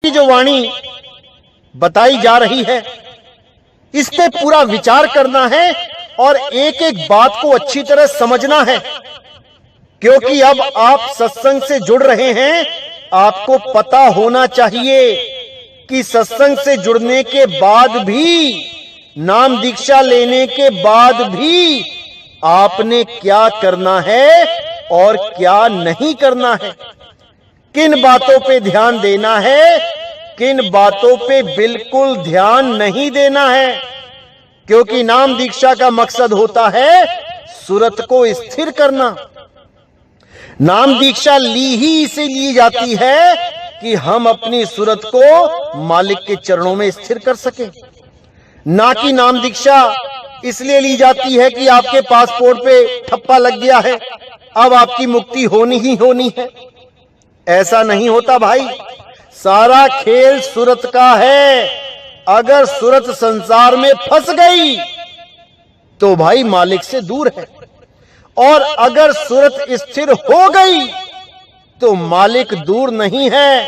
की जो वाणी बताई जा रही है इस पे पूरा विचार करना है और एक एक बात को अच्छी तरह समझना है, क्योंकि अब आप सत्संग से जुड़ रहे हैं। आपको पता होना चाहिए कि सत्संग से जुड़ने के बाद भी, नाम दीक्षा लेने के बाद भी आपने क्या करना है और क्या नहीं करना है, किन बातों पे ध्यान देना है, किन बातों पे बिल्कुल ध्यान नहीं देना है। क्योंकि नाम दीक्षा का मकसद होता है सूरत को स्थिर करना। नाम दीक्षा ली ही इसीलिए जाती है कि हम अपनी सूरत को मालिक के चरणों में स्थिर कर सके, ना कि नाम दीक्षा इसलिए ली जाती है कि आपके पासपोर्ट पे ठप्पा लग गया है, अब आपकी मुक्ति होनी ही होनी है। ऐसा नहीं होता भाई। सारा खेल सूरत का है। अगर सूरत संसार में फंस गई तो भाई मालिक से दूर है, और अगर सूरत स्थिर हो गई तो मालिक दूर नहीं है।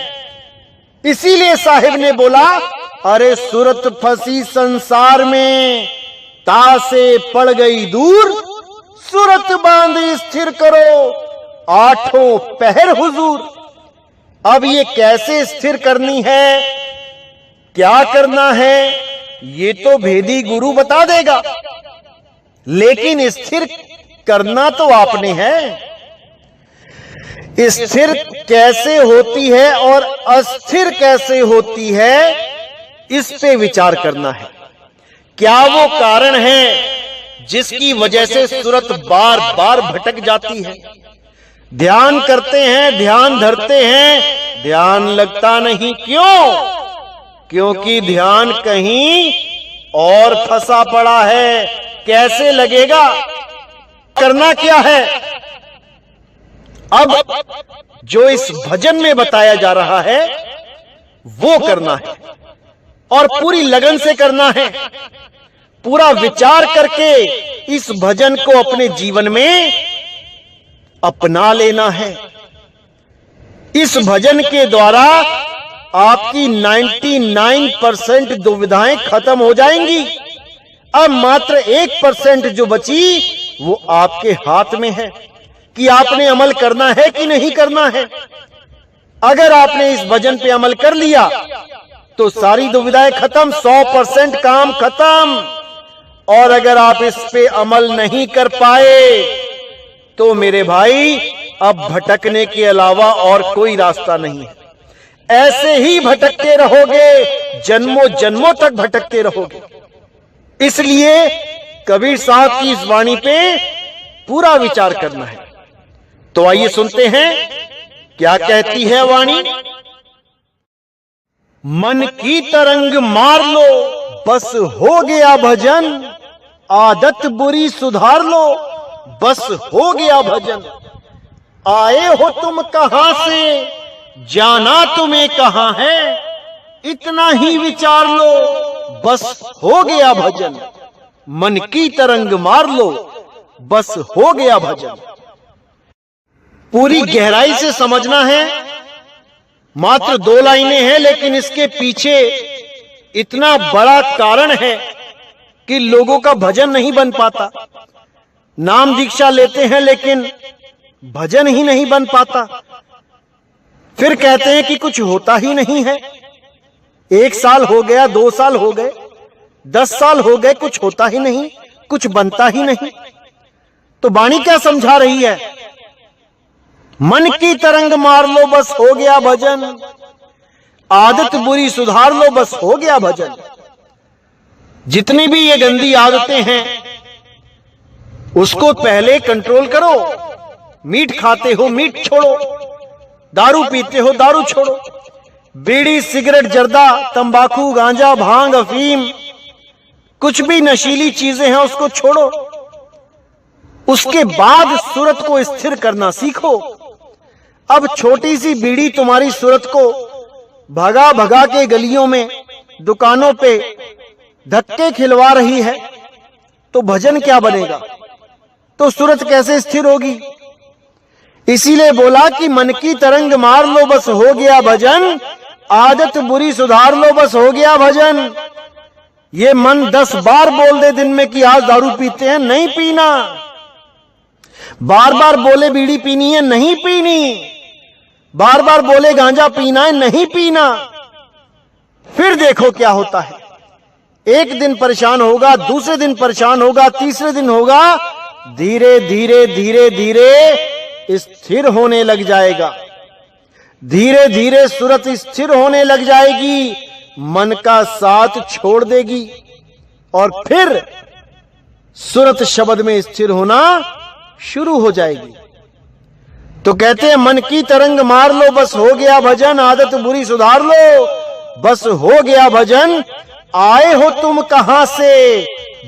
इसीलिए साहिब ने बोला, अरे सूरत फंसी संसार में, ता से पड़ गई दूर, सूरत बांध स्थिर करो, आठों पहर हुजूर। अब ये कैसे स्थिर करनी है, क्या करना है, ये तो भेदी गुरु बता देगा, लेकिन स्थिर करना तो आपने है। स्थिर कैसे होती है और अस्थिर कैसे होती है, इस पे विचार करना है। क्या वो कारण है जिसकी वजह से सूरत बार बार भटक जाती है? ध्यान करते हैं, ध्यान धरते हैं, ध्यान लगता नहीं। क्यों? क्योंकि ध्यान कहीं और फंसा पड़ा है। कैसे लगेगा? करना क्या है? अब जो इस भजन में बताया जा रहा है वो करना है, और पूरी लगन से करना है। पूरा विचार करके इस भजन को अपने जीवन में अपना लेना है। इस भजन के द्वारा आपकी 99% दुविधाएं खत्म हो जाएंगी। अब मात्र 1% जो बची वो आपके हाथ में है कि आपने अमल करना है कि नहीं करना है। अगर आपने इस भजन पे अमल कर लिया तो सारी दुविधाएं खत्म, 100% काम खत्म। और अगर आप इस पे अमल नहीं कर पाए तो मेरे भाई अब भटकने के अलावा और कोई रास्ता नहीं है। ऐसे ही भटकते रहोगे, जन्मों जन्मों तक भटकते रहोगे। इसलिए कबीर साहब की इस वाणी पे पूरा विचार करना है। तो आइए सुनते हैं क्या कहती है वाणी। मन की तरंग मार लो, बस हो गया भजन, आदत बुरी सुधार लो, बस हो गया भजन। आए हो तुम कहां से, जाना तुम्हें कहां है, इतना ही विचार लो, बस हो गया भजन। मन की तरंग मार लो, बस हो गया भजन। पूरी गहराई से समझना है। मात्र 2 लाइनें हैं, लेकिन इसके पीछे इतना बड़ा कारण है कि लोगों का भजन नहीं बन पाता। नाम दीक्षा लेते हैं लेकिन भजन ही नहीं बन पाता। फिर कहते हैं कि कुछ होता ही नहीं है। 1 साल हो गया, 2 साल हो गए, 10 साल हो गए, कुछ होता ही नहीं, कुछ बनता ही नहीं। तो वाणी क्या समझा रही है? मन की तरंग मार लो, बस हो गया भजन, आदत बुरी सुधार लो, बस हो गया भजन। जितनी भी ये गंदी आदतें हैं उसको पहले कंट्रोल करो। मीट खाते हो, मीट छोड़ो। दारू पीते हो, दारू छोड़ो। बीड़ी, सिगरेट, जर्दा, तंबाकू, गांजा, भांग, अफीम, कुछ भी नशीली चीजें हैं उसको छोड़ो। उसके बाद सूरत को स्थिर करना सीखो। अब छोटी सी बीड़ी तुम्हारी सूरत को भगा भगा के गलियों में, दुकानों पे धक्के खिलवा रही है, तो भजन क्या बनेगा? तो सूरत कैसे स्थिर होगी? इसीलिए बोला कि मन की तरंग मार लो, बस हो गया भजन, आदत बुरी सुधार लो, बस हो गया भजन। ये मन 10 बार बोल दे दिन में कि आज दारू पीते हैं, नहीं पीना। बार बार बोले बीड़ी पीनी है, नहीं पीनी। बार बार बोले गांजा पीना है, नहीं पीना। फिर देखो क्या होता है। एक दिन परेशान होगा, दूसरे दिन परेशान होगा, तीसरे दिन होगा, धीरे धीरे धीरे धीरे स्थिर होने लग जाएगा। धीरे धीरे सूरत स्थिर होने लग जाएगी, मन का साथ छोड़ देगी और फिर सूरत शब्द में स्थिर होना शुरू हो जाएगी। तो कहते हैं मन की तरंग मार लो, बस हो गया भजन। आदत बुरी सुधार लो, बस हो गया भजन। आए हो तुम कहां से,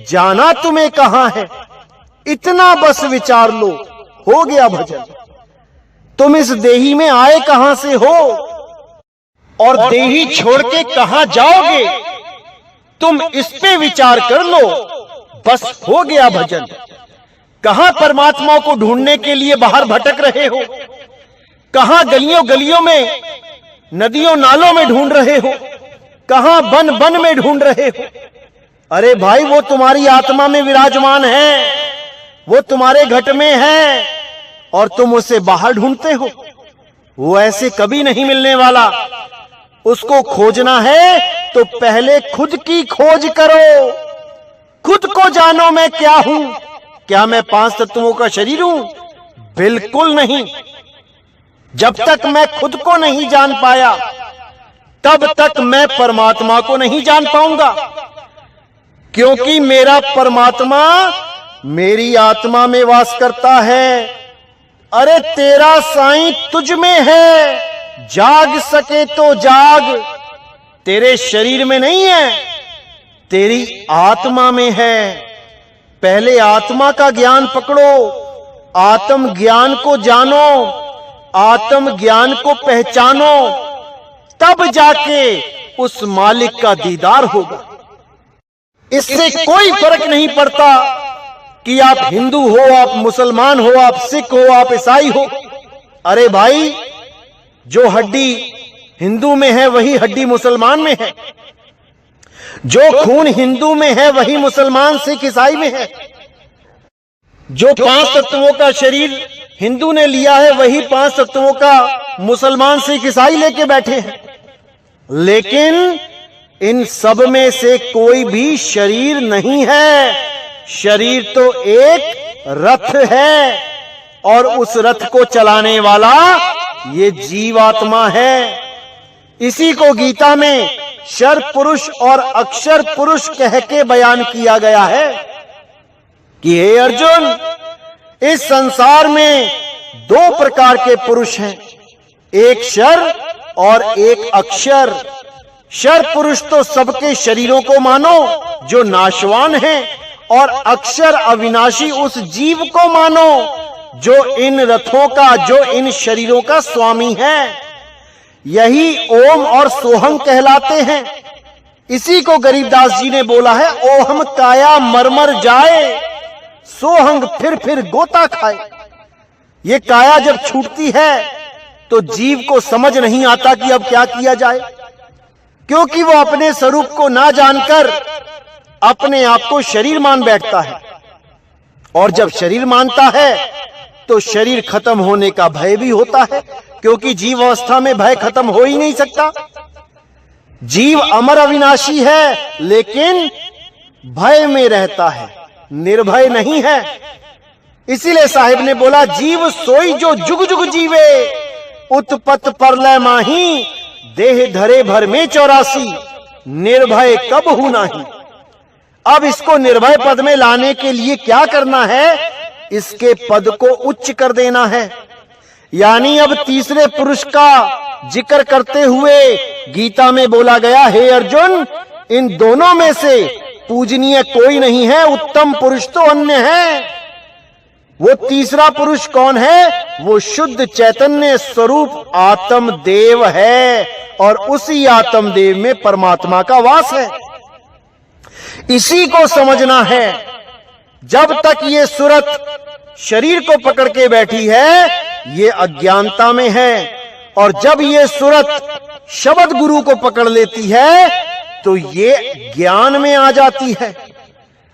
जाना तुम्हें कहां है, इतना बस विचार लो, हो गया भजन। तुम इस देही में आए कहां से हो और देही छोड़ के कहां जाओगे, तुम इस पे विचार कर लो, बस हो गया भजन। कहां परमात्मा को ढूंढने के लिए बाहर भटक रहे हो, कहां गलियों गलियों में, नदियों नालों में ढूंढ रहे हो, कहां बन बन में ढूंढ रहे हो। अरे भाई, वो तुम्हारी आत्मा में विराजमान है, वो तुम्हारे घट में है और तुम उसे बाहर ढूंढते हो। वो ऐसे कभी नहीं मिलने वाला। उसको खोजना है तो पहले खुद की खोज करो। खुद को जानो, मैं क्या हूं। क्या मैं 5 तत्वों का शरीर हूं? बिल्कुल नहीं। जब तक मैं खुद को नहीं जान पाया तब तक मैं परमात्मा को नहीं जान पाऊंगा, क्योंकि मेरा परमात्मा मेरी आत्मा में वास करता है। अरे तेरा साईं तुझ में है, जाग सके तो जाग। तेरे शरीर में नहीं है, तेरी आत्मा में है। पहले आत्मा का ज्ञान पकड़ो, आत्म ज्ञान को जानो, आत्म ज्ञान को पहचानो, तब जाके उस मालिक का दीदार होगा। इससे कोई फर्क नहीं पड़ता कि आप हिंदू हो, आप मुसलमान हो, आप सिख हो, आप ईसाई हो। अरे भाई, जो हड्डी हिंदू में है वही हड्डी मुसलमान में है, जो खून हिंदू में है वही मुसलमान सिख ईसाई में है। जो 5 तत्वों का शरीर हिंदू ने लिया है वही 5 तत्वों का मुसलमान सिख ईसाई लेके बैठे हैं। लेकिन इन सब में से कोई भी शरीर नहीं है। शरीर तो एक रथ है और उस रथ को चलाने वाला ये जीवात्मा है। इसी को गीता में शर पुरुष और अक्षर पुरुष कह के बयान किया गया है कि हे अर्जुन, इस संसार में 2 प्रकार के पुरुष हैं, एक शर और एक अक्षर। शर पुरुष तो सबके शरीरों को मानो जो नाशवान हैं, और अक्षर अविनाशी उस जीव को मानो जो इन रथों का, जो इन शरीरों का स्वामी है। यही ओम और सोहम कहलाते हैं। इसी को गरीबदास जी ने बोला है, ओहम काया मरमर जाए, सोहंग फिर गोता खाए। ये काया जब छूटती है तो जीव को समझ नहीं आता कि अब क्या किया जाए, क्योंकि वो अपने स्वरूप को ना जानकर अपने आप को शरीर मान बैठता है। और जब शरीर मानता है तो शरीर खत्म होने का भय भी होता है, क्योंकि जीव अवस्था में भय खत्म हो ही नहीं सकता। जीव अमर अविनाशी है लेकिन भय में रहता है, निर्भय नहीं है। इसीलिए साहिब ने बोला, जीव सोई जो जुग जुग जीवे, उत्पत परलय माही, देह धरे भर में 84, निर्भय कब हूं नाही। अब इसको निर्भय पद में लाने के लिए क्या करना है? इसके पद को उच्च कर देना है। यानी अब तीसरे पुरुष का जिक्र करते हुए गीता में बोला गया, हे अर्जुन, इन दोनों में से पूजनीय कोई नहीं है, उत्तम पुरुष तो अन्य है। वो तीसरा पुरुष कौन है? वो शुद्ध चैतन्य स्वरूप आत्मदेव है, और उसी आत्मदेव में परमात्मा का वास है। इसी को समझना है। जब तक ये सूरत शरीर को पकड़ के बैठी है, ये अज्ञानता में है, और जब ये सूरत शब्द गुरु को पकड़ लेती है तो ये ज्ञान में आ जाती है।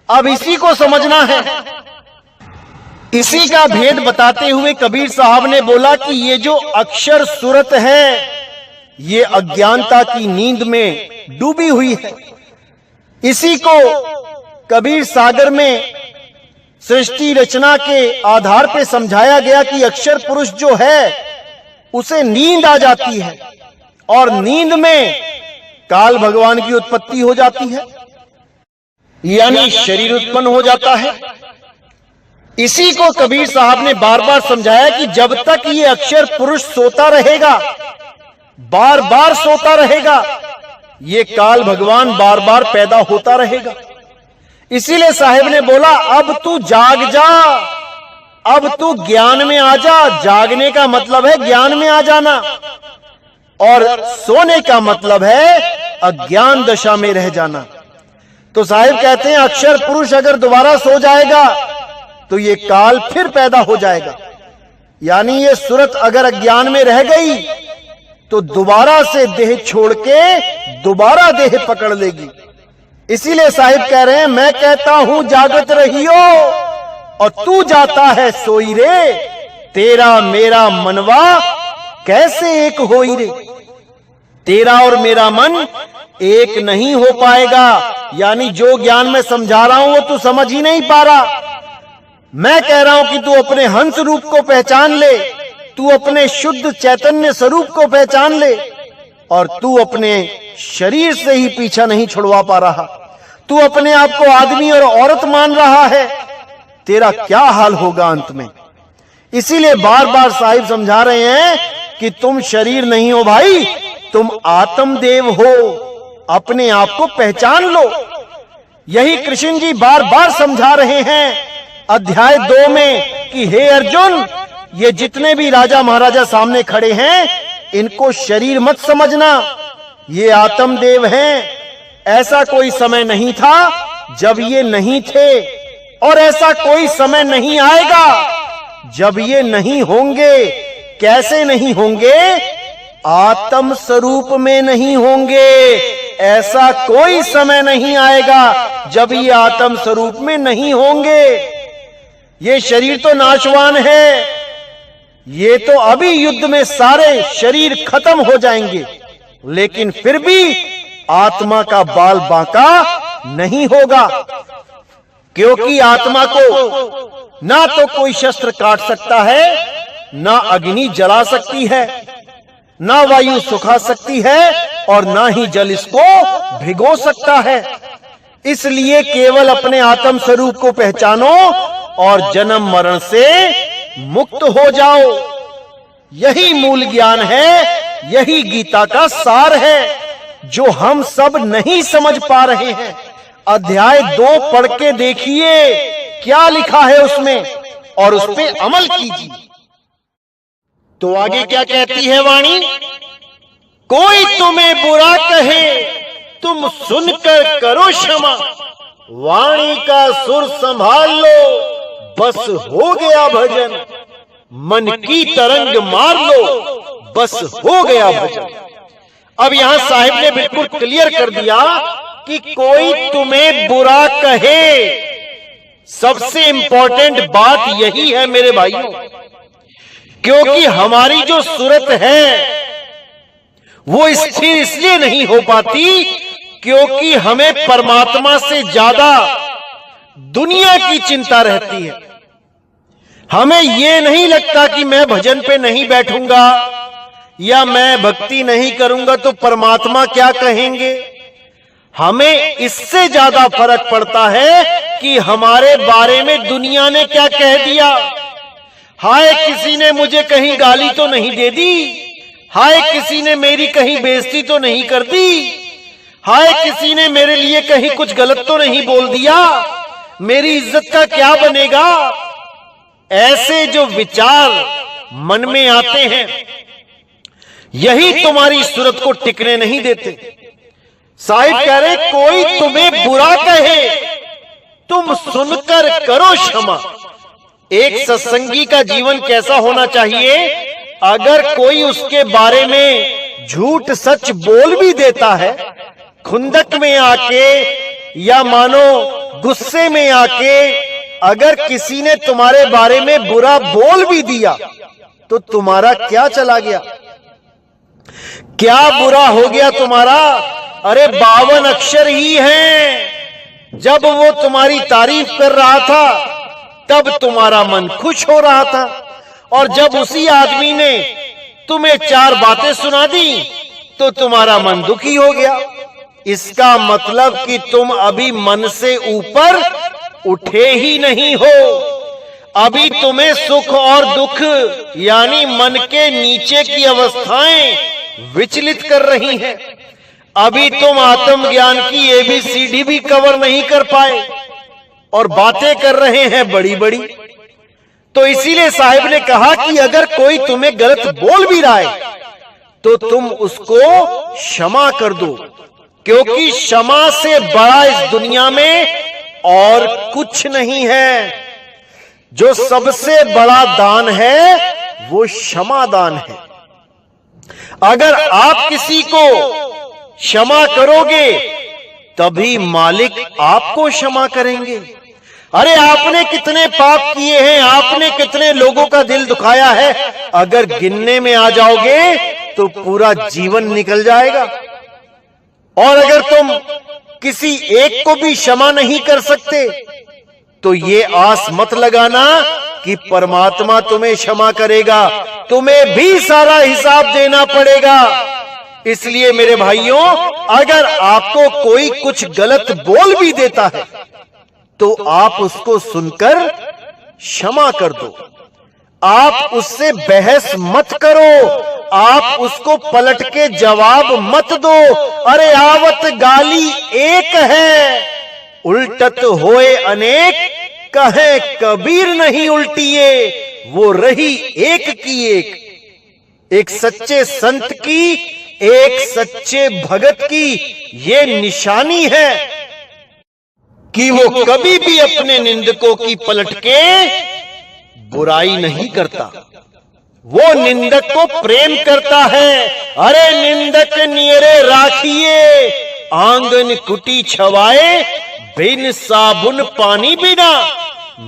अब इसी को समझना है। इसी का भेद बताते हुए कबीर साहब ने बोला कि ये जो अक्षर सूरत है ये अज्ञानता की नींद में डूबी हुई है। इसी को कबीर सागर में सृष्टि रचना के आधार पर समझाया गया कि अक्षर पुरुष जो है उसे नींद आ जाती है और नींद में काल भगवान की उत्पत्ति हो जाती है, यानी शरीर उत्पन्न हो जाता है। इसी को कबीर साहब ने बार बार समझाया कि जब तक ये अक्षर पुरुष सोता रहेगा, बार बार सोता रहेगा, ये काल भगवान बार बार पैदा होता रहेगा। इसीलिए साहिब ने बोला अब तू जाग जा, अब तू ज्ञान में आ जा। जागने का मतलब है ज्ञान में आ जाना और सोने का मतलब है अज्ञान दशा में रह जाना। तो साहिब कहते हैं अक्षर पुरुष अगर दोबारा सो जाएगा तो ये काल फिर पैदा हो जाएगा, यानी ये सूरत अगर अज्ञान में रह गई तो दोबारा से देह छोड़ के दोबारा देह पकड़ लेगी। इसीलिए साहिब कह रहे हैं मैं कहता हूं जागत रहियो और तू जाता है सोई रे, तेरा मेरा मनवा कैसे एक होई रे। तेरा और मेरा मन एक नहीं हो पाएगा, यानी जो ज्ञान में समझा रहा हूं वो तू समझ ही नहीं पा रहा। मैं कह रहा हूं कि तू अपने हंस रूप को पहचान ले, तू अपने शुद्ध चैतन्य स्वरूप को पहचान ले, और तू अपने शरीर से ही पीछा नहीं छुड़वा पा रहा। तू अपने आप को आदमी और औरत मान रहा है, तेरा क्या हाल होगा अंत में। इसीलिए बार बार साहिब समझा रहे हैं कि तुम शरीर नहीं हो भाई, तुम आत्मदेव हो, अपने आप को पहचान लो। यही कृष्ण जी बार बार समझा रहे हैं अध्याय 2 में कि हे अर्जुन, ये जितने भी राजा महाराजा सामने खड़े हैं इनको शरीर मत समझना, ये आत्मदेव हैं। ऐसा कोई समय नहीं था जब ये नहीं थे और ऐसा कोई समय नहीं आएगा जब ये नहीं होंगे। कैसे नहीं होंगे? आत्म स्वरूप में नहीं होंगे। ऐसा कोई समय नहीं आएगा जब ये आत्म स्वरूप में नहीं होंगे। ये शरीर तो नाशवान है, ये तो अभी युद्ध में सारे शरीर खत्म हो जाएंगे, लेकिन फिर भी आत्मा का बाल बांका नहीं होगा, क्योंकि आत्मा को ना तो कोई शस्त्र काट सकता है, ना अग्नि जला सकती है, ना वायु सुखा सकती है और ना ही जल इसको भिगो सकता है। इसलिए केवल अपने आत्म स्वरूप को पहचानो और जन्म मरण से मुक्त हो जाओ। यही मूल ज्ञान है, यही गीता का सार है जो हम सब नहीं समझ पा रहे हैं। अध्याय 2 पढ़ के देखिए क्या लिखा है उसमें और उस पे अमल कीजिए। तो आगे क्या कहती है वाणी? कोई तुम्हें बुरा कहे तुम सुनकर करो क्षमा, वाणी का सुर संभाल लो बस हो गया भजन, मन की तरंग मार लो बस हो गया भजन। अब यहां साहिब ने बिल्कुल क्लियर कर दिया कि कोई तुम्हें बुरा कहे। सबसे इंपॉर्टेंट बात यही है मेरे भाइयों, क्योंकि हमारी जो सूरत है वो स्थिर इसलिए नहीं हो पाती क्योंकि हमें परमात्मा से ज्यादा दुनिया की चिंता रहती है। हमें ये नहीं लगता कि मैं भजन पे नहीं बैठूंगा या मैं भक्ति नहीं करूंगा तो परमात्मा क्या कहेंगे। हमें इससे ज्यादा फर्क पड़ता है कि हमारे बारे में दुनिया ने क्या कह दिया। हाय किसी ने मुझे कहीं गाली तो नहीं दे दी, हाय किसी ने मेरी कहीं बेइज्जती तो नहीं कर दी, हाय किसी ने मेरे लिए कहीं कुछ गलत तो नहीं बोल दिया, मेरी इज्जत का क्या बनेगा। ऐसे जो विचार मन में आते हैं यही तुम्हारी सूरत को टिकने नहीं देते। साहिब कह रहे कोई तुम्हें बुरा कहे तुम सुनकर करो क्षमा। एक सत्संगी का जीवन कैसा होना चाहिए? अगर कोई उसके बारे में झूठ सच बोल भी देता है, खुंदक में आके या मानो गुस्से में आके अगर किसी ने तुम्हारे बारे में बुरा बोल भी दिया तो तुम्हारा क्या चला गया? क्या बुरा हो गया तुम्हारा? अरे 52 अक्षर ही हैं। जब वो तुम्हारी तारीफ कर रहा था तब तुम्हारा मन खुश हो रहा था, और जब उसी आदमी ने तुम्हें 4 बातें सुना दी तो तुम्हारा मन दुखी हो गया। इसका मतलब कि तुम अभी मन से ऊपर उठे ही नहीं हो। अभी तुम्हें सुख और दुख यानी मन के नीचे की अवस्थाएं विचलित कर रही हैं। अभी तुम आत्मज्ञान की ABCD भी कवर नहीं कर पाए और बातें कर रहे हैं बड़ी बड़ी। तो इसीलिए साहिब ने कहा कि अगर कोई तुम्हें गलत बोल भी रहा है तो तुम उसको क्षमा कर दो, क्योंकि क्षमा से बड़ा इस दुनिया में और कुछ नहीं है। जो सबसे बड़ा दान है वो क्षमा दान है। अगर आप किसी को क्षमा करोगे तभी मालिक आपको क्षमा करेंगे। अरे आपने कितने पाप किए हैं, आपने कितने लोगों का दिल दुखाया है, अगर गिनने में आ जाओगे तो पूरा जीवन निकल जाएगा। और अगर तुम किसी एक को भी क्षमा नहीं कर सकते तो ये आस मत लगाना कि परमात्मा तुम्हें क्षमा करेगा, तुम्हें भी सारा हिसाब देना पड़ेगा। इसलिए मेरे भाइयों, अगर आपको कोई कुछ गलत बोल भी देता है तो आप उसको सुनकर क्षमा कर दो। आप उससे बहस मत करो, आप उसको पलट के जवाब मत दो। अरे आवत गाली एक है, उल्टत होए अनेक, कहे कबीर नहीं उल्टिए, वो रही एक की एक सच्चे संत की, एक सच्चे भगत की ये निशानी है कि वो कभी भी अपने निंदकों की पलट के बुराई नहीं करता, वो निंदक को प्रेम करता है। अरे निंदक नियरे राखिए, आंगन कुटी छवाए, बिन साबुन पानी बिना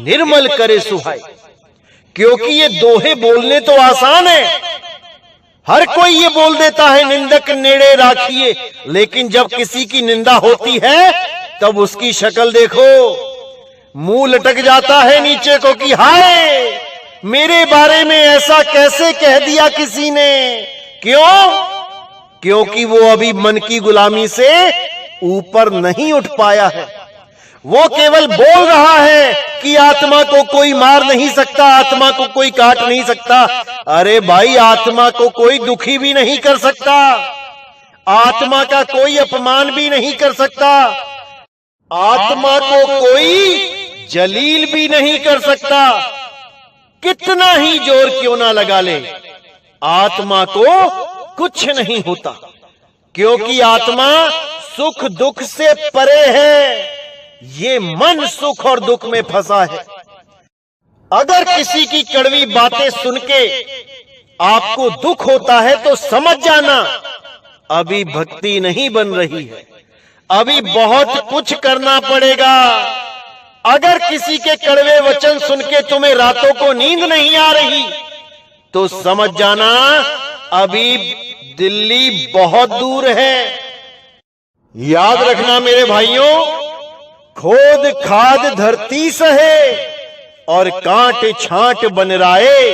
निर्मल करे सुहाए। क्योंकि ये दोहे बोलने तो आसान है, हर कोई ये बोल देता है निंदक नेड़े राखिए, लेकिन जब किसी की निंदा होती है तब उसकी शक्ल देखो, मुंह लटक जाता है नीचे को कि हाय मेरे बारे में ऐसा कैसे कह दिया किसी ने। क्यों? क्योंकि वो अभी मन की गुलामी से ऊपर नहीं उठ पाया है। वो केवल बोल रहा है कि आत्मा को कोई मार नहीं सकता, आत्मा को कोई काट नहीं सकता। अरे भाई, आत्मा को कोई दुखी भी नहीं कर सकता, आत्मा का कोई अपमान भी नहीं कर सकता, आत्मा को कोई जलील भी नहीं कर सकता। कितना ही जोर क्यों ना लगा ले, आत्मा को कुछ नहीं होता, क्योंकि आत्मा सुख दुख से परे है। ये मन सुख और दुख में फंसा है। अगर किसी की कड़वी बातें सुन के आपको दुख होता है तो समझ जाना अभी भक्ति नहीं बन रही है, अभी बहुत कुछ करना पड़ेगा। अगर किसी के कड़वे वचन सुन के तुम्हें रातों को नींद नहीं आ रही तो समझ जाना अभी दिल्ली बहुत दूर है। याद रखना मेरे भाइयों, खोद खाद धरती सहे और कांट छांट बनराए,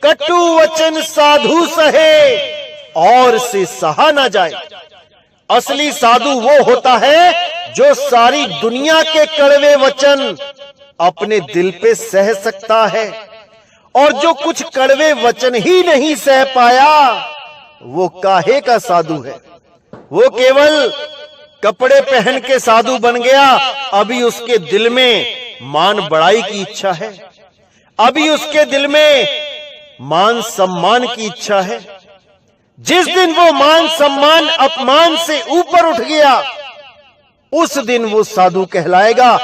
कटु वचन साधु सहे और से सहा ना जाए। असली साधु वो होता है जो सारी दुनिया के कड़वे वचन अपने दिल पे सह सकता है, और जो कुछ कड़वे वचन ही नहीं सह पाया वो काहे का साधु है। वो केवल कपड़े पहन के साधु बन गया, अभी उसके दिल में मान बढ़ाई की इच्छा है, अभी उसके दिल में मान सम्मान की इच्छा है। जिस दिन वो मान सम्मान अपमान से ऊपर उठ गया उस दिन वो साधु कहलाएगा,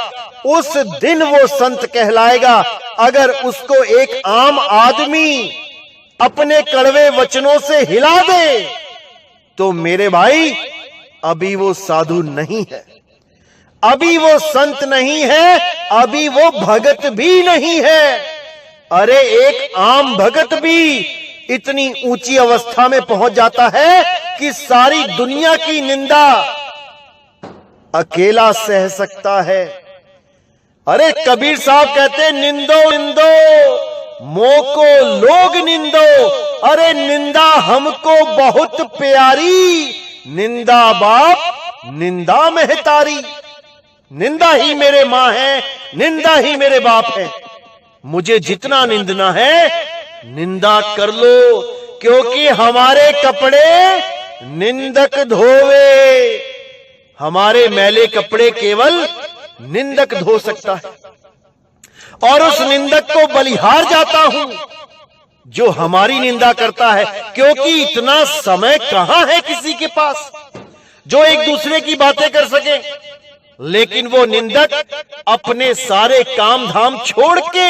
उस दिन वो संत कहलाएगा। अगर उसको एक आम आदमी अपने कड़वे वचनों से हिला दे, तो मेरे भाई अभी वो साधु नहीं है, अभी वो संत नहीं है, अभी वो भगत भी नहीं है। अरे एक आम भगत भी इतनी ऊंची अवस्था में पहुंच जाता है कि सारी दुनिया की निंदा अकेला सह सकता है। अरे कबीर साहब कहते निंदो निंदो मोको लोग निंदो, अरे निंदा हमको बहुत प्यारी, निंदा बाप निंदा महतारी। निंदा ही मेरे मां है, निंदा ही मेरे बाप है। मुझे जितना निंदना है निंदा कर लो, क्योंकि हमारे कपड़े निंदक धोवे, हमारे मैले कपड़े केवल निंदक धो सकता है। और उस निंदक को बलिहार जाता हूं जो हमारी निंदा करता है, क्योंकि इतना समय कहां है किसी के पास जो एक दूसरे की बातें कर सके। लेकिन वो निंदक अपने सारे काम धाम छोड़ के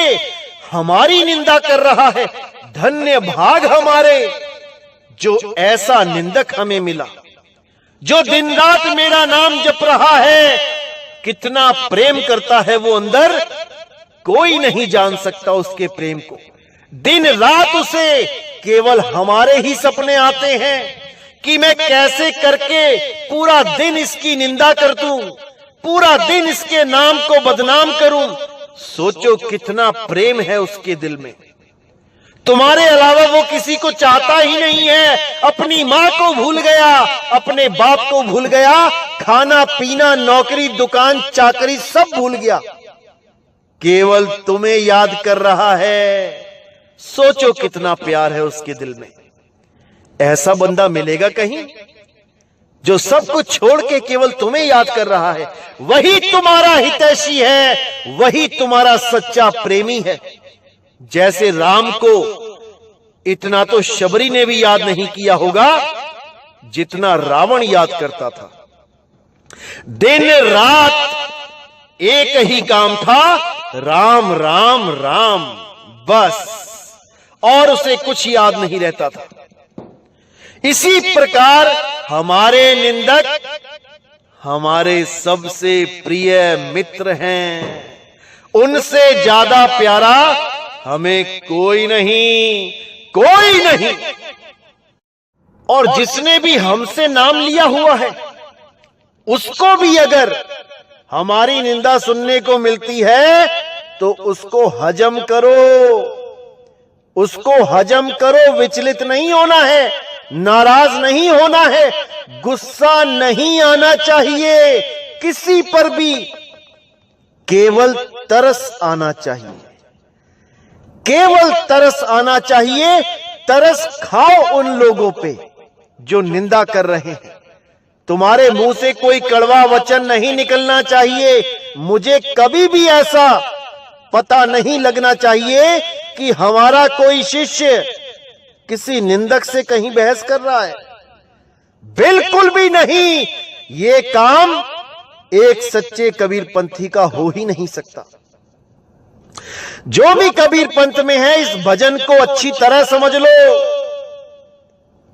हमारी निंदा कर रहा है। धन्य भाग हमारे जो ऐसा निंदक हमें मिला, जो दिन रात मेरा नाम जप रहा है। कितना प्रेम करता है वो अंदर, कोई नहीं जान सकता उसके प्रेम को। दिन रात उसे केवल हमारे ही सपने आते हैं कि मैं कैसे करके पूरा दिन इसकी निंदा कर दूं, पूरा दिन इसके नाम को बदनाम करूं। सोचो कितना प्रेम है उसके दिल में। तुम्हारे अलावा वो किसी को चाहता ही नहीं है। अपनी मां को भूल गया, अपने बाप को भूल गया, खाना पीना नौकरी दुकान चाकरी सब भूल गया, केवल तुम्हें याद कर रहा है। सोचो कितना प्यार है उसके दिल में। ऐसा बंदा मिलेगा कहीं जो सब कुछ छोड़ के केवल तुम्हें याद कर रहा है? वही तुम्हारा हितैषी है, वही तुम्हारा सच्चा प्रेमी है। जैसे राम को इतना तो शबरी ने भी याद नहीं किया होगा जितना रावण याद करता था। दिन रात एक ही काम था, राम राम राम, बस, और उसे कुछ याद नहीं रहता था। इसी प्रकार हमारे निंदक हमारे सबसे प्रिय मित्र हैं। उनसे ज्यादा प्यारा हमें कोई नहीं, कोई नहीं। और जिसने भी हमसे नाम लिया हुआ है उसको भी अगर हमारी निंदा सुनने को मिलती है तो उसको हजम करो, उसको हजम करो। विचलित नहीं होना है, नाराज नहीं होना है, गुस्सा नहीं आना चाहिए किसी पर भी, केवल तरस आना चाहिए, केवल तरस आना चाहिए। तरस खाओ उन लोगों पे जो निंदा कर रहे हैं। तुम्हारे मुंह से कोई कड़वा वचन नहीं निकलना चाहिए। मुझे कभी भी ऐसा पता नहीं लगना चाहिए कि हमारा कोई शिष्य किसी निंदक से कहीं बहस कर रहा है। बिल्कुल भी नहीं। ये काम एक सच्चे कबीर पंथी का हो ही नहीं सकता। जो भी कबीर पंथ में है, इस भजन को अच्छी तरह समझ लो,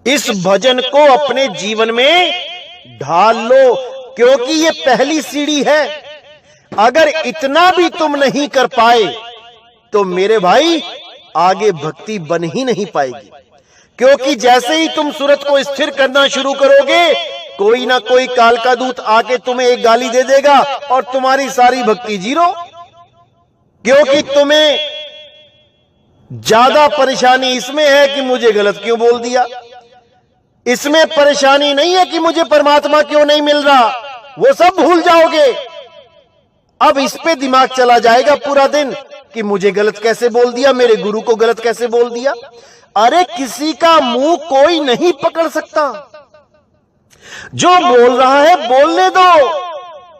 इस भजन को अपने जीवन में ढाल लो, क्योंकि ये पहली सीढ़ी है। अगर इतना भी तुम नहीं कर पाए तो मेरे भाई आगे भक्ति बन ही नहीं पाएगी। क्योंकि जैसे ही तुम सूरत को स्थिर करना शुरू करोगे, कोई ना कोई काल का दूत आके तुम्हें एक गाली दे देगा और तुम्हारी सारी भक्ति जीरो। क्योंकि तुम्हें ज्यादा परेशानी इसमें है कि मुझे गलत क्यों बोल दिया, इसमें परेशानी नहीं है कि मुझे परमात्मा क्यों नहीं मिल रहा, वो सब भूल जाओगे। अब इस पे दिमाग चला जाएगा पूरा दिन कि मुझे गलत कैसे बोल दिया, मेरे गुरु को गलत कैसे बोल दिया। अरे किसी का मुंह कोई नहीं पकड़ सकता, जो बोल रहा है बोलने दो।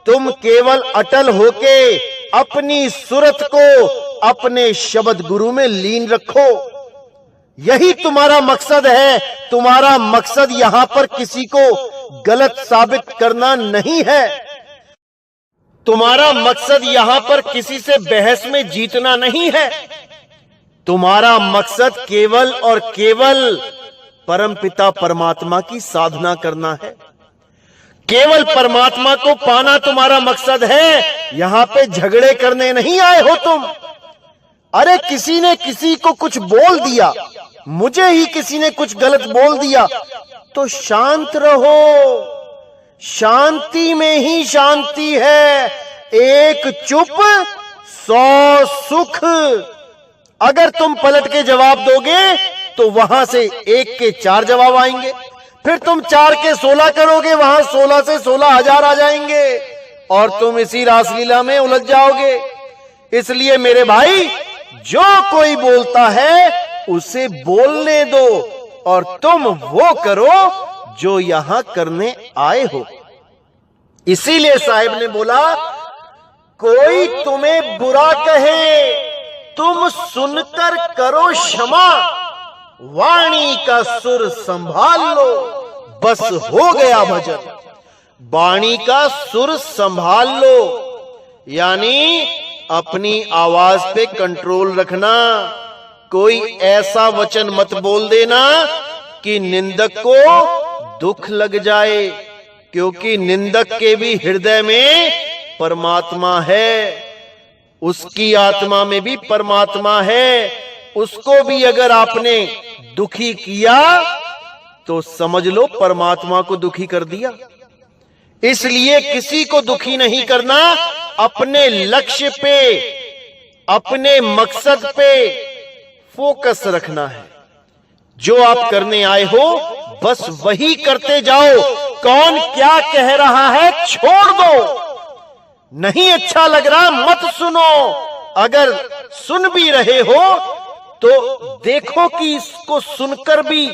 तुम केवल अटल होके अपनी सूरत को अपने शब्द गुरु में लीन रखो। यही तुम्हारा मकसद है। तुम्हारा मकसद यहां पर किसी को गलत साबित करना नहीं है। तुम्हारा मकसद यहां पर किसी से बहस में जीतना नहीं है। तुम्हारा मकसद केवल और केवल परमपिता परमात्मा की साधना करना है। केवल परमात्मा को पाना तुम्हारा मकसद है। यहां पे झगड़े करने नहीं आए हो तुम। अरे किसी ने किसी को कुछ बोल दिया, मुझे ही किसी ने कुछ गलत बोल दिया, तो शांत रहो। शांति में ही शांति है। एक चुप 100 सुख। अगर तुम पलट के जवाब दोगे तो वहां से 1 के 4 जवाब आएंगे, फिर तुम 4 के 16 करोगे, वहां 16 से 16,000 आ जाएंगे और तुम इसी रासलीला में उलझ जाओगे। इसलिए मेरे भाई, जो कोई बोलता है उसे बोलने दो और तुम वो करो जो यहां करने आए हो। इसीलिए साहिब ने बोला, कोई तुम्हें बुरा कहे तुम सुनकर करो क्षमा, वाणी का सुर संभाल लो, बस हो गया भजन। वाणी का सुर संभाल लो यानी अपनी आवाज पे कंट्रोल रखना। कोई ऐसा वचन मत बोल देना कि निंदक को दुख लग जाए, क्योंकि निंदक के भी हृदय में परमात्मा है, उसकी आत्मा में भी परमात्मा है। उसको भी अगर आपने दुखी किया तो समझ लो परमात्मा को दुखी कर दिया। इसलिए किसी को दुखी नहीं करना, अपने लक्ष्य पे, अपने मकसद पे फोकस रखना है। जो आप करने आए हो बस वही करते जाओ। कौन क्या कह रहा है छोड़ दो। नहीं अच्छा लग रहा मत सुनो। अगर सुन भी रहे हो तो देखो कि इसको सुनकर भी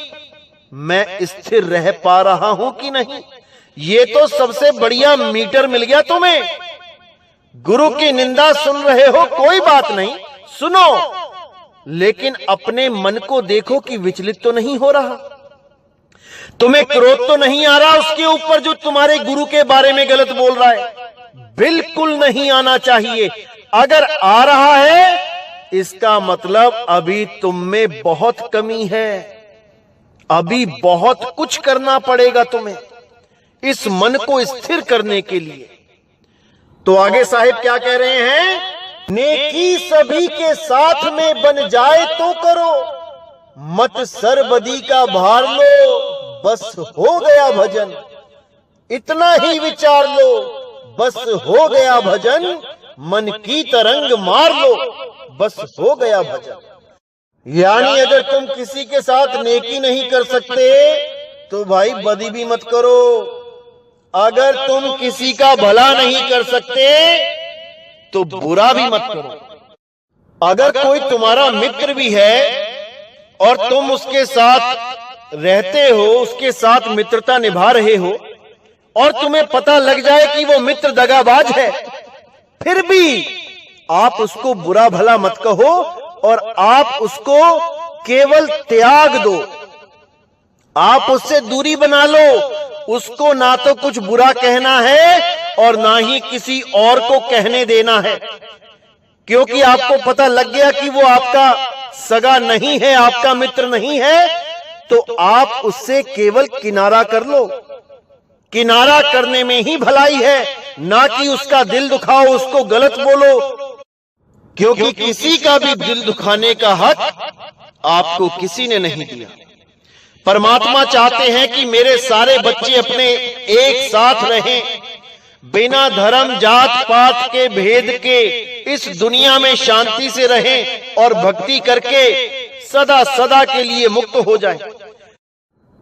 मैं स्थिर रह पा रहा हूं कि नहीं। ये तो सबसे बढ़िया मीटर मिल गया तुम्हें। गुरु की निंदा सुन रहे हो, कोई बात नहीं, सुनो, लेकिन अपने मन को देखो कि विचलित तो नहीं हो रहा। तुम्हें क्रोध तो नहीं आ रहा उसके ऊपर जो तुम्हारे गुरु के बारे में गलत बोल रहा है। बिल्कुल नहीं आना चाहिए। अगर आ रहा है इसका मतलब अभी तुम में बहुत कमी है, अभी बहुत कुछ करना पड़ेगा तुम्हें इस मन को स्थिर करने के लिए। तो आगे साहिब क्या कह रहे हैं, नेकी सभी के साथ में बन जाए तो करो, मत सरबदी का भार लो, बस हो गया भजन। इतना ही विचार लो, बस हो गया भजन। मन की तरंग मार लो, बस हो गया भजन। यानी अगर तुम किसी के साथ नेकी नहीं कर सकते तो भाई बदी भी मत करो। अगर तुम किसी का भला नहीं कर सकते तो बुरा भी मत करो। अगर कोई तुम्हारा मित्र भी है और तुम उसके साथ रहते हो, उसके साथ मित्रता निभा रहे हो और तुम्हें पता लग जाए कि वो मित्र दगाबाज है, फिर भी आप उसको बुरा भला मत कहो और आप उसको केवल त्याग दो। आप उससे दूरी बना लो। उसको ना तो कुछ बुरा कहना है और ना ही किसी और को कहने देना है, क्योंकि आपको पता लग गया कि वो आपका सगा नहीं है, आपका मित्र नहीं है, तो आप उससे केवल किनारा कर लो। किनारा करने में ही भलाई है, ना कि उसका दिल दुखाओ, उसको गलत बोलो, क्योंकि किसी का भी दिल दुखाने का हक आपको किसी ने नहीं दिया। परमात्मा चाहते हैं कि मेरे सारे बच्चे अपने एक साथ रहें, बिना धर्म जात पात के भेद के इस दुनिया में शांति से रहें और भक्ति करके सदा सदा के लिए मुक्त हो जाएं।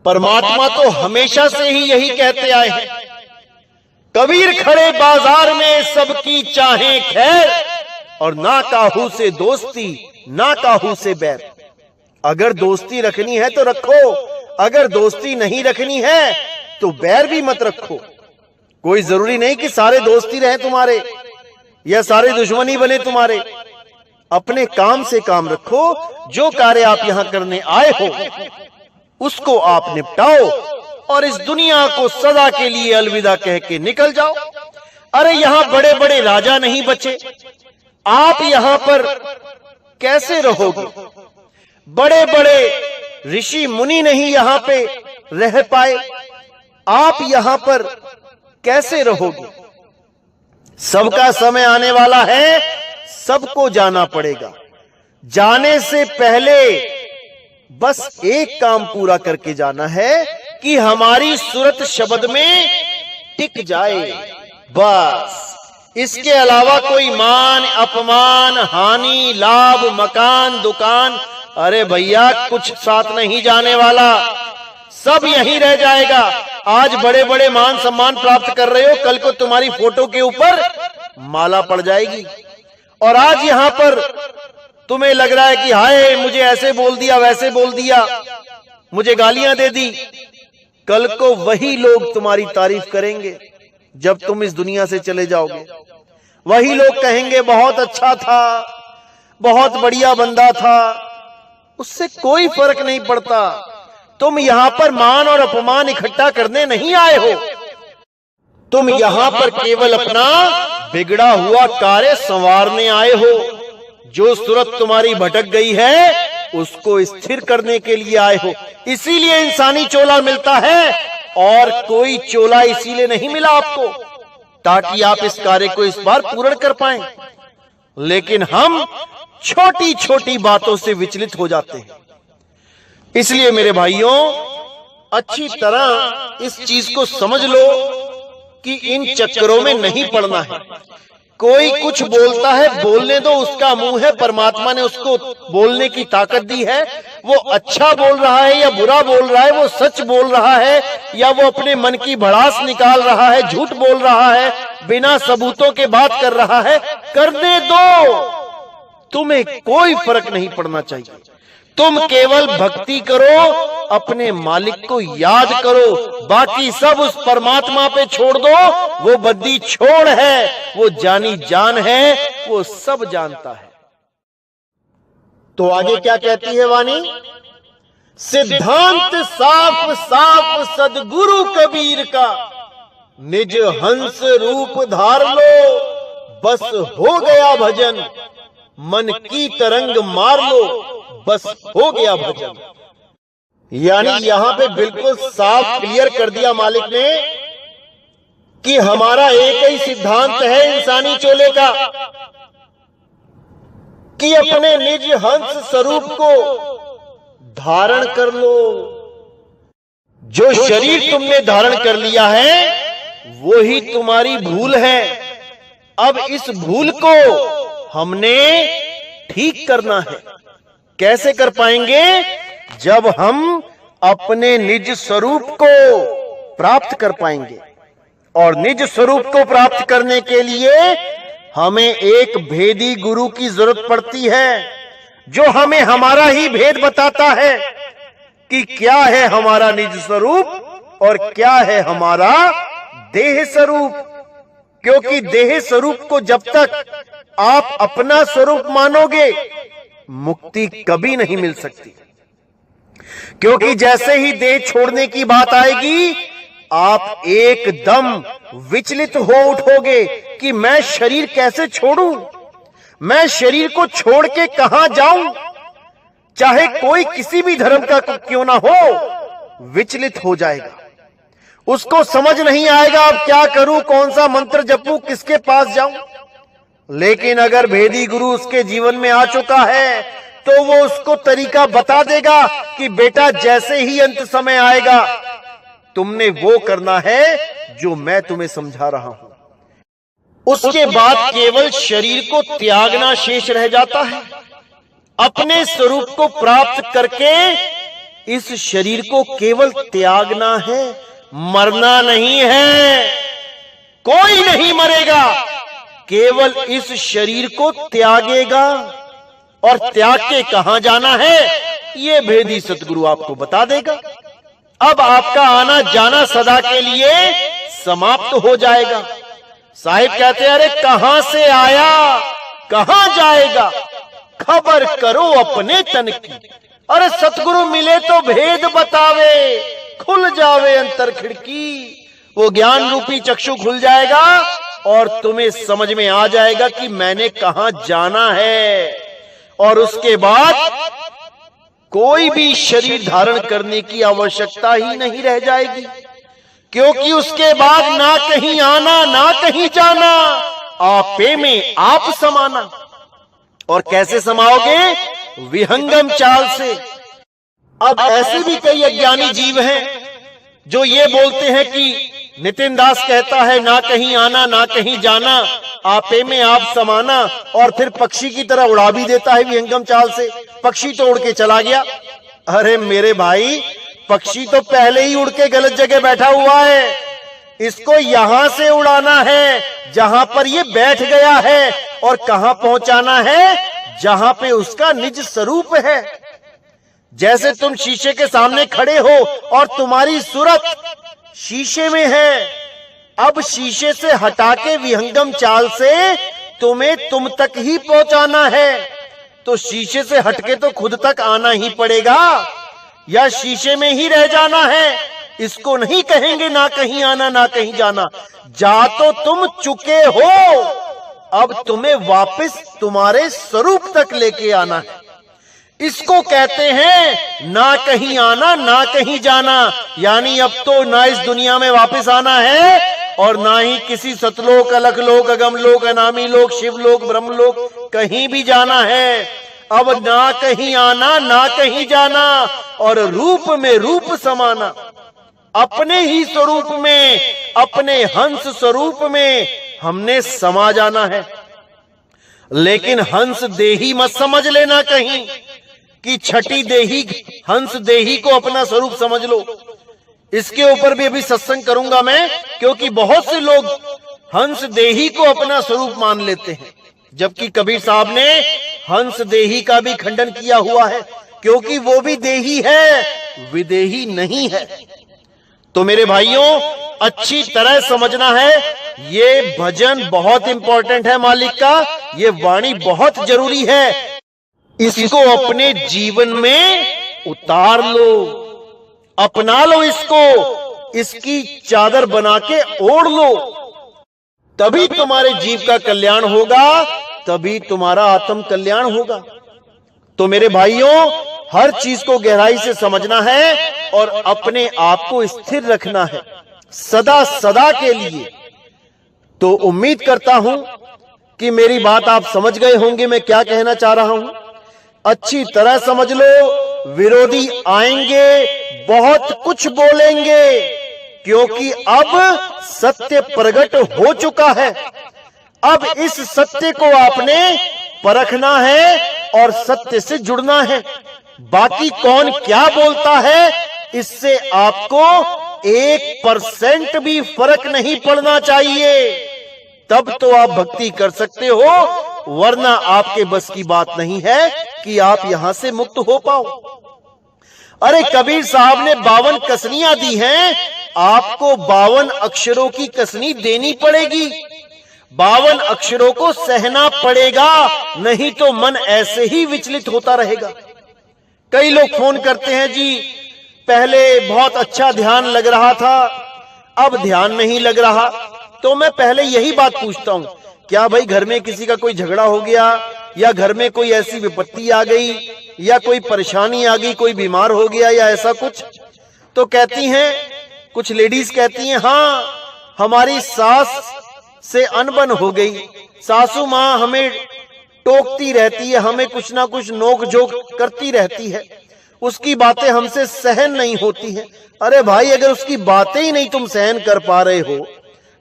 परमात्मा तो हमेशा से ही यही कहते आए हैं, कबीर खड़े बाजार में सबकी चाहे खैर, और ना काहू से दोस्ती ना काहू से बैर। अगर दोस्ती रखनी है तो रखो, अगर दोस्ती नहीं रखनी है तो बैर भी मत रखो। कोई जरूरी नहीं कि सारे दोस्ती रहे तुम्हारे या सारे दुश्मनी बने तुम्हारे। अपने काम से काम रखो। जो कार्य आप यहां करने आए हो उसको आप निपटाओ और इस दुनिया को सदा के लिए अलविदा कह के निकल जाओ। अरे यहां बड़े बड़े राजा नहीं बचे, आप यहां पर कैसे रहोगे? बड़े बड़े ऋषि मुनि नहीं यहां पे रह पाए, आप यहां पर कैसे रहोगे? सबका समय आने वाला है, सबको जाना पड़ेगा। जाने से पहले बस एक काम पूरा करके जाना है कि हमारी सूरत शब्द में टिक जाए, बस। इसके अलावा कोई मान, अपमान, हानि, लाभ, मकान, दुकान, अरे भैया कुछ साथ नहीं जाने वाला, सब यहीं रह जाएगा। आज बड़े बड़े मान सम्मान प्राप्त कर रहे हो, कल को तुम्हारी फोटो के ऊपर माला पड़ जाएगी। और आज यहां पर तुम्हें लग रहा है कि हाय मुझे ऐसे बोल दिया, वैसे बोल दिया, मुझे गालियां दे दी, कल को वही लोग तुम्हारी तारीफ करेंगे जब तुम इस दुनिया से चले जाओगे। वही लोग कहेंगे बहुत अच्छा था, बहुत बढ़िया बंदा था। उससे कोई फर्क नहीं पड़ता। तुम यहां पर मान और अपमान इकट्ठा करने नहीं आए हो, तुम यहां पर केवल अपना बिगड़ा हुआ कार्य संवारने आए हो। जो सूरत तुम्हारी भटक गई है उसको स्थिर करने के लिए आए हो। इसीलिए इंसानी चोला मिलता है, और कोई चोला इसीलिए नहीं मिला आपको ताकि आप इस कार्य को इस बार पूर्ण कर पाएं। लेकिन हम छोटी छोटी बातों से विचलित हो जाते हैं। इसलिए मेरे भाइयों, अच्छी तरह इस चीज को समझ लो कि इन चक्करों में नहीं पड़ना है। कोई कुछ बोलता है, बोलने दो, उसका मुंह है, परमात्मा ने उसको बोलने की ताकत दी है। वो अच्छा बोल रहा है या बुरा बोल रहा है, वो सच बोल रहा है या वो अपने मन की भड़ास निकाल रहा है, झूठ बोल रहा है, बिना सबूतों के बात कर रहा है, करने दो। तुम्हें कोई फर्क नहीं पड़ना चाहिए। तुम केवल भक्ति करो, अपने मालिक को याद करो, बाकी सब उस परमात्मा पे छोड़ दो। वो बद्दी छोड़ है, वो जानी जान है, वो सब जानता है। तो आगे क्या कहती है वाणी? सिद्धांत साफ साफ सदगुरु कबीर का, निज हंस रूप धार लो, बस हो गया भजन, मन की तरंग मार लो, बस हो गया भजन। यानी यहां पे बिल्कुल साफ क्लियर कर दिया मालिक ने कि हमारा एक ही सिद्धांत है इंसानी चोले का, कि अपने निज हंस स्वरूप को धारण कर लो। जो शरीर तुमने धारण कर लिया है वो ही तुम्हारी भूल है। अब इस भूल को हमने ठीक करना है। कैसे कर पाएंगे? जब हम अपने निज स्वरूप को प्राप्त कर पाएंगे। और निज स्वरूप को प्राप्त करने के लिए हमें एक भेदी गुरु की जरूरत पड़ती है, जो हमें हमारा ही भेद बताता है कि क्या है हमारा निज स्वरूप और क्या है हमारा देह स्वरूप। क्योंकि देह स्वरूप को जब तक आप अपना स्वरूप मानोगे, मुक्ति कभी नहीं मिल सकती। क्योंकि जैसे ही देह छोड़ने की बात आएगी, आप एकदम विचलित हो उठोगे कि मैं शरीर कैसे छोड़ूं, मैं शरीर को छोड़ के कहां जाऊं, चाहे कोई किसी भी धर्म का क्यों ना हो, विचलित हो जाएगा। उसको समझ नहीं आएगा अब क्या करूं, कौन सा मंत्र जपूं, किसके पास जाऊं। लेकिन अगर भेदी गुरु उसके जीवन में आ चुका है तो वो उसको तरीका बता देगा कि बेटा जैसे ही अंत समय आएगा तुमने वो करना है जो मैं तुम्हें समझा रहा हूं। उसके बाद केवल शरीर को त्यागना शेष रह जाता है। अपने स्वरूप को प्राप्त करके इस शरीर को केवल त्यागना है, मरना नहीं है। कोई नहीं मरेगा, केवल इस शरीर को त्यागेगा। और त्याग के कहां जाना है ये भेदी सतगुरु आपको बता देगा। अब आपका आना जाना सदा के लिए समाप्त हो जाएगा। साहिब कहते हैं, अरे कहां से आया कहां जाएगा, खबर करो अपने तन की। अरे सतगुरु मिले तो भेद बतावे, खुल जावे अंतर खिड़की। वो ज्ञान रूपी चक्षु खुल जाएगा और तुम्हें समझ में आ जाएगा कि मैंने कहां जाना है। और उसके बाद कोई भी शरीर धारण करने की आवश्यकता ही नहीं रह जाएगी, क्योंकि उसके बाद ना कहीं आना ना कहीं जाना, आपे में आप समाना। और कैसे समाओगे? विहंगम चाल से। अब ऐसे भी कई अज्ञानी जीव हैं जो ये बोलते हैं कि नितिन दास कहता है ना कहीं आना ना कहीं जाना, आपे में आप समाना, और फिर पक्षी की तरह उड़ा भी देता है विहंगम चाल से। पक्षी तो उड़ के चला गया। अरे मेरे भाई, पक्षी तो पहले ही उड़ के गलत जगह बैठा हुआ है। इसको यहां से उड़ाना है जहां पर ये बैठ गया है, और कहां पहुंचाना है? जहां पे उसका निज स्वरूप है। जैसे तुम शीशे के सामने खड़े हो और तुम्हारी सूरत शीशे में है, अब शीशे से हटा के विहंगम चाल से तुम्हें तुम तक ही पहुंचाना है, तो शीशे से हटके तो खुद तक आना ही पड़ेगा, या शीशे में ही रह जाना है। इसको नहीं कहेंगे ना कहीं आना ना कहीं जाना। जा तो तुम चुके हो, अब तुम्हें वापस तुम्हारे स्वरूप तक लेके आना है। इसको कहते हैं ना कहीं आना ना कहीं जाना। यानी अब तो ना इस दुनिया में वापस आना है, और ना ही किसी सतलोक, अलखलोक, अगमलोक, अनामी लोक, शिवलोक, ब्रह्मलोक कहीं भी जाना है। अब ना कहीं आना ना कहीं जाना, और रूप में रूप समाना। अपने ही स्वरूप में, अपने हंस स्वरूप में हमने समा जाना है। लेकिन हंस देही मत समझ लेना कहीं कि छठी देही हंस देही को अपना स्वरूप समझ लो। इसके ऊपर भी अभी सत्संग करूंगा मैं, क्योंकि बहुत से लोग हंस देही को अपना स्वरूप मान लेते हैं, जबकि कबीर साहब ने हंस देही का भी खंडन किया हुआ है, क्योंकि वो भी देही है, विदेही नहीं है। तो मेरे भाइयों, अच्छी तरह समझना है, ये भजन बहुत इंपॉर्टेंट है मालिक का, ये वाणी बहुत जरूरी है। इसको अपने जीवन में उतार लो, अपना लो इसको, इसकी चादर बना के ओढ़ लो, तभी तुम्हारे जीव का कल्याण होगा, तभी तुम्हारा आत्म कल्याण होगा। तो मेरे भाइयों, हर चीज को गहराई से समझना है और अपने आप को स्थिर रखना है सदा सदा के लिए। तो उम्मीद करता हूं कि मेरी बात आप समझ गए होंगे मैं क्या कहना चाह रहा हूं। अच्छी तरह समझ लो, विरोधी आएंगे, बहुत कुछ बोलेंगे, क्योंकि अब सत्य प्रकट हो चुका है। अब इस सत्य को आपने परखना है और सत्य से जुड़ना है। बाकी कौन क्या बोलता है, इससे आपको 1% भी फर्क नहीं पड़ना चाहिए। तब तो आप भक्ति कर सकते हो, वरना आपके बस की बात नहीं है कि आप यहां से मुक्त हो पाओ। अरे कबीर साहब ने 52 कसनियां दी हैं, आपको 52 अक्षरों की कसनी देनी पड़ेगी, 52 अक्षरों को सहना पड़ेगा, नहीं तो मन ऐसे ही विचलित होता रहेगा। कई लोग फोन करते हैं, जी पहले बहुत अच्छा ध्यान लग रहा था, अब ध्यान नहीं लग रहा। तो मैं पहले यही बात पूछता हूं, क्या भाई घर में किसी का कोई झगड़ा हो गया, या घर में कोई ऐसी विपत्ति आ गई, या कोई परेशानी आ गई, कोई बीमार हो गया या ऐसा कुछ? तो कहती हैं, कुछ लेडीज कहती हैं, हाँ हमारी सास से अनबन हो गई, सासू माँ हमें टोकती रहती है, हमें कुछ ना कुछ नोक झोंक करती रहती है, उसकी बातें हमसे सहन नहीं होती हैं। अरे भाई, अगर उसकी बातें ही नहीं तुम सहन कर पा रहे हो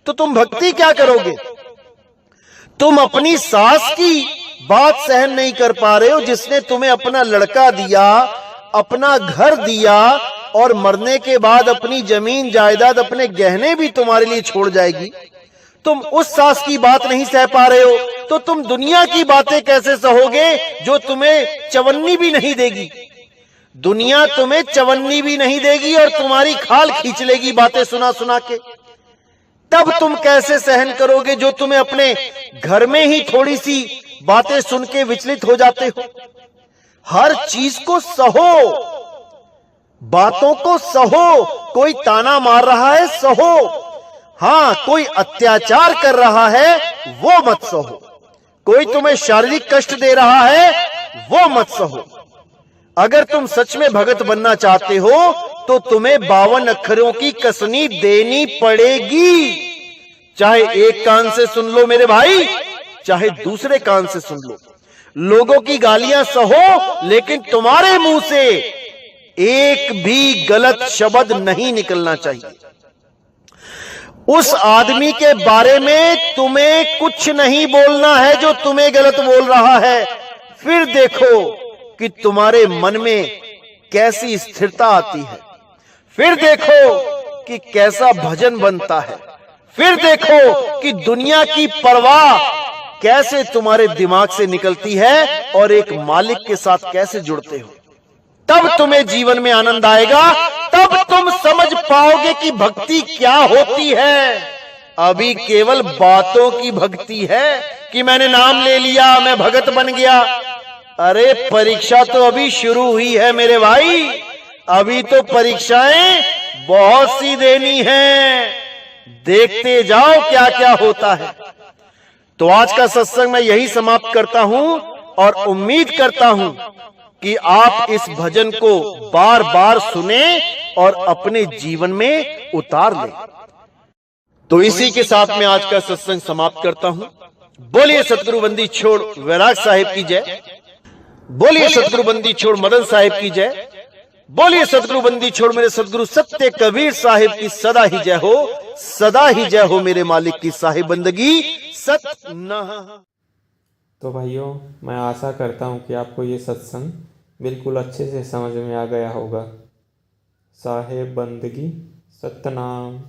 तो तुम भक्ति क्या करोगे? तुम अपनी सास की बात सहन नहीं कर पा रहे हो, जिसने तुम्हें अपना लड़का दिया, अपना घर दिया, और मरने के बाद अपनी जमीन जायदाद, अपने गहने भी तुम्हारे लिए छोड़ जाएगी। तुम उस सास की बात नहीं सह पा रहे हो, तो तुम दुनिया की बातें कैसे सहोगे जो तुम्हें चवन्नी भी नहीं देगी? दुनिया तुम्हें चवन्नी भी नहीं देगी और तुम्हारी खाल खींच लेगी बातें सुना सुना के। तब तुम कैसे सहन करोगे जो तुम्हें अपने घर में ही थोड़ी सी बातें सुन के विचलित हो जाते हो? हर चीज को सहो, बातों को सहो। कोई ताना मार रहा है, सहो। हाँ, कोई अत्याचार कर रहा है, वो मत सहो। कोई तुम्हें शारीरिक कष्ट दे रहा है, वो मत सहो। अगर तुम सच में भगत बनना चाहते हो तो तुम्हें 52 अक्षरों की कसनी देनी पड़ेगी। चाहे एक कान से सुन लो मेरे भाई, चाहे दूसरे कान से सुन लो। लोगों की गालियां सहो, लेकिन तुम्हारे मुंह से एक भी गलत शब्द नहीं निकलना चाहिए। उस आदमी के बारे में तुम्हें कुछ नहीं बोलना है जो तुम्हें गलत बोल रहा है। फिर देखो कि तुम्हारे मन में कैसी स्थिरता आती है। फिर देखो कि कैसा भजन बनता है। फिर देखो कि दुनिया की परवाह कैसे तुम्हारे दिमाग से निकलती है और एक मालिक के साथ कैसे जुड़ते हो। तब तुम्हें जीवन में आनंद आएगा, तब तुम समझ पाओगे कि भक्ति क्या होती है। अभी केवल बातों की भक्ति है कि मैंने नाम ले लिया, मैं भगत बन गया। अरे परीक्षा तो अभी शुरू हुई है मेरे भाई, अभी तो परीक्षाएं बहुत सी देनी हैं। देखते जाओ क्या क्या होता है। तो आज का सत्संग मैं यही समाप्त करता हूं और उम्मीद करता हूं कि आप इस भजन को बार बार सुने और अपने जीवन में उतार लें। तो इसी के साथ मैं आज का सत्संग समाप्त करता हूं। बोलिए सतगुरु बंदी छोड़ वैराग साहिब की जय। बोलिए सतगुरु बंदी छोड़ मदन साहिब की जय। बोलिए सतगुरु बंदी छोड़ मेरे सतगुरु सत्य कबीर साहिब की सदा ही जय हो, सदा ही जय हो मेरे मालिक की साहिब बंदगी सत न। तो भाइयों, मैं आशा करता हूँ कि आपको ये सत्संग बिल्कुल अच्छे से समझ में आ गया होगा। साहिब बंदगी सतनाम।